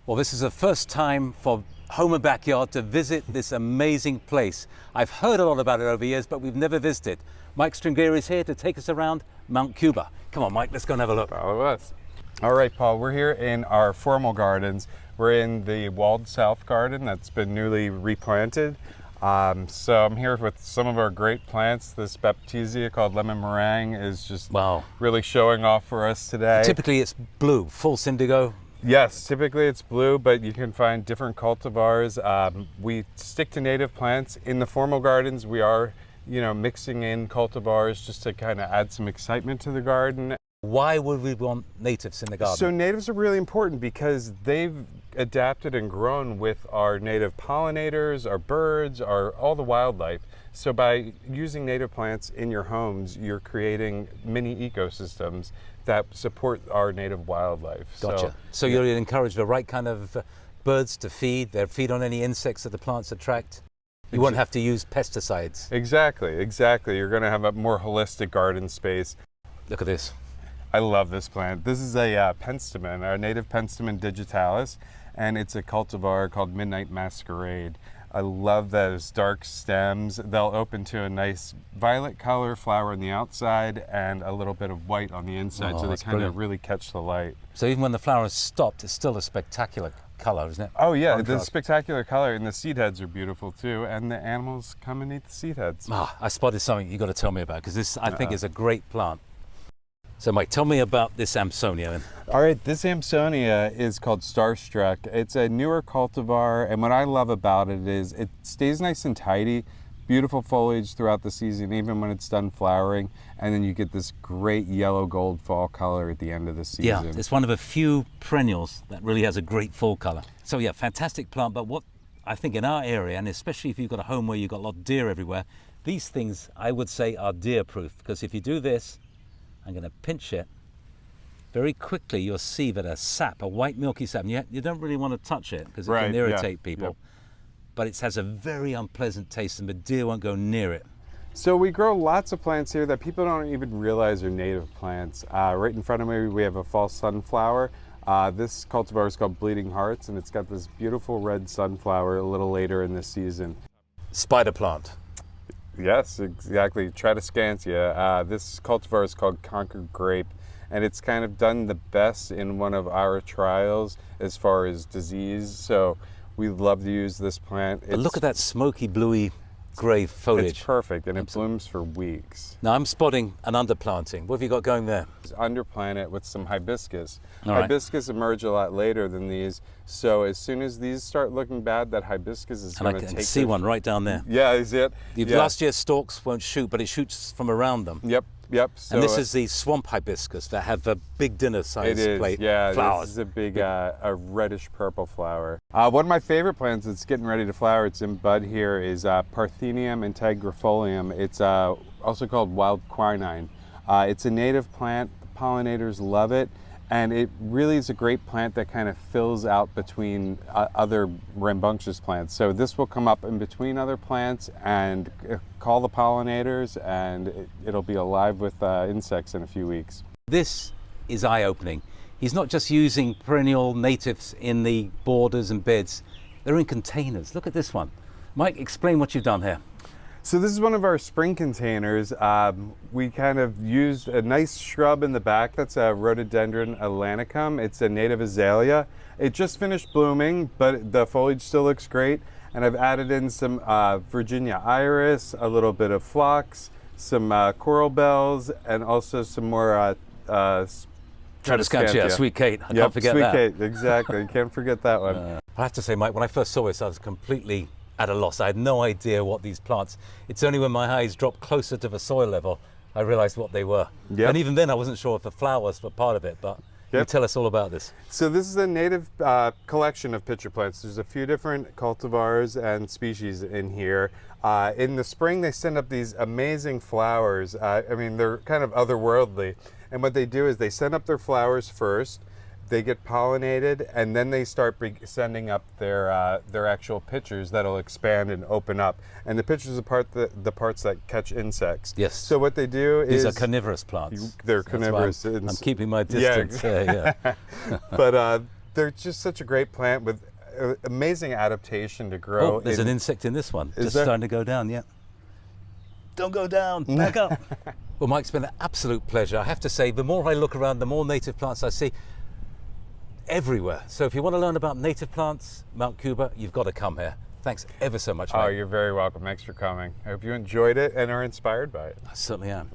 Well, this is the first time for Home and Backyard to visit this amazing place. I've heard a lot about it over years, but we've never visited. Mike Stringeri is here to take us around Mount Cuba. Come on, Mike, let's go and have a look. Follow us. All right, Paul, we're here in our formal gardens. We're in the walled south garden that's been newly replanted. So I'm here with some of our great plants. This baptisia called lemon meringue is just really showing off for us today. Typically it's blue, false indigo. Yes, typically it's blue, but you can find different cultivars. We stick to native plants. In the formal gardens, we are, mixing in cultivars just to kind of add some excitement to the garden. Why would we want natives in the garden? So natives are really important because they've adapted and grown with our native pollinators, our birds, all the wildlife. So by using native plants in your homes, you're creating mini ecosystems that support our native wildlife. Gotcha. So you'll encourage the right kind of birds to feed. They'll feed on any insects that the plants attract. You won't have to use pesticides. Exactly. You're going to have a more holistic garden space. Look at this. I love this plant. This is a penstemon, our native penstemon digitalis, and it's a cultivar called Midnight Masquerade. I love those dark stems. They'll open to a nice violet color flower on the outside and a little bit of white on the inside, so they kind of really catch the light. So even when the flower is stopped, it's still a spectacular color, isn't it? Oh yeah, the spectacular color, and the seed heads are beautiful too, and the animals come and eat the seed heads. I spotted something you got to tell me about, because this I think is a great plant. So Mike, tell me about this Amsonia then. All right, this Amsonia is called Starstruck. It's a newer cultivar, and what I love about it is it stays nice and tidy, beautiful foliage throughout the season, even when it's done flowering, and then you get this great yellow gold fall color at the end of the season. Yeah, it's one of a few perennials that really has a great fall color. So yeah, fantastic plant, but what I think in our area, and especially if you've got a home where you've got a lot of deer everywhere, these things I would say are deer proof, because if you do this, I'm going to pinch it. Very quickly, you'll see that a white milky sap, and you don't really want to touch it because it can irritate people. Yep. But it has a very unpleasant taste, and the deer won't go near it. So we grow lots of plants here that people don't even realize are native plants. Right in front of me, we have a false sunflower. This cultivar is called Bleeding Hearts, and it's got this beautiful red sunflower a little later in the season. Spider plant. Yes, exactly. Tradescantia. This cultivar is called Concord Grape, and it's kind of done the best in one of our trials as far as disease. So we love to use this plant. But look at that smoky, bluey, gray foliage. It's perfect, and it blooms for weeks. Now I'm spotting an underplanting. What have you got going there? Underplant it with some hibiscus. All right. Hibiscus emerge a lot later than these, so as soon as these start looking bad, that hibiscus is going to take. And I can see one right down there. Yeah, is it? Last year's stalks won't shoot, but it shoots from around them. Yep. So, and this is the swamp hibiscus that have a big dinner-sized flowers. This is a big, a reddish purple flower. One of my favorite plants that's getting ready to flower, it's in bud here, is Parthenium integrifolium. It's also called wild quinine. It's a native plant. The pollinators love it, and it really is a great plant that kind of fills out between other rambunctious plants. So this will come up in between other plants and call the pollinators, and it'll be alive with insects in a few weeks. This is eye-opening. He's not just using perennial natives in the borders and beds. They're in containers. Look at this one. Mike, explain what you've done here. So this is one of our spring containers. We kind of used a nice shrub in the back. That's a Rhododendron atlanticum. It's a native azalea. It just finished blooming, but the foliage still looks great. And I've added in some Virginia iris, a little bit of phlox, some coral bells, and also some more Tradescantia, Sweet Kate. I can't forget that. Sweet Kate, exactly. You can't forget that one. I have to say, Mike, when I first saw this, I was completely at a loss. I had no idea what these plants. It's only when my eyes dropped closer to the soil level I realized what they were. Yep. And even then I wasn't sure if the flowers were part of it, but you tell us all about this. So this is a native collection of pitcher plants. There's a few different cultivars and species in here. In the spring they send up these amazing flowers. I mean, they're kind of otherworldly. And what they do is they send up their flowers first, they get pollinated, and then they start sending up their actual pitchers that'll expand and open up. And the pitchers are the parts that catch insects. Yes. So what they do is... These are carnivorous plants. They're carnivorous. I'm keeping my distance. Yeah. But they're just such a great plant with amazing adaptation to grow. Oh, there's an insect in this one. Just there? starting to go down, yeah. Don't go down, back up. Well, Mike, it's been an absolute pleasure. I have to say, the more I look around, the more native plants I see everywhere. So if you want to learn about native plants, Mount Cuba, you've got to come here. Thanks ever so much, Mike. Oh, you're very welcome. Thanks for coming. I hope you enjoyed it and are inspired by it. I certainly am.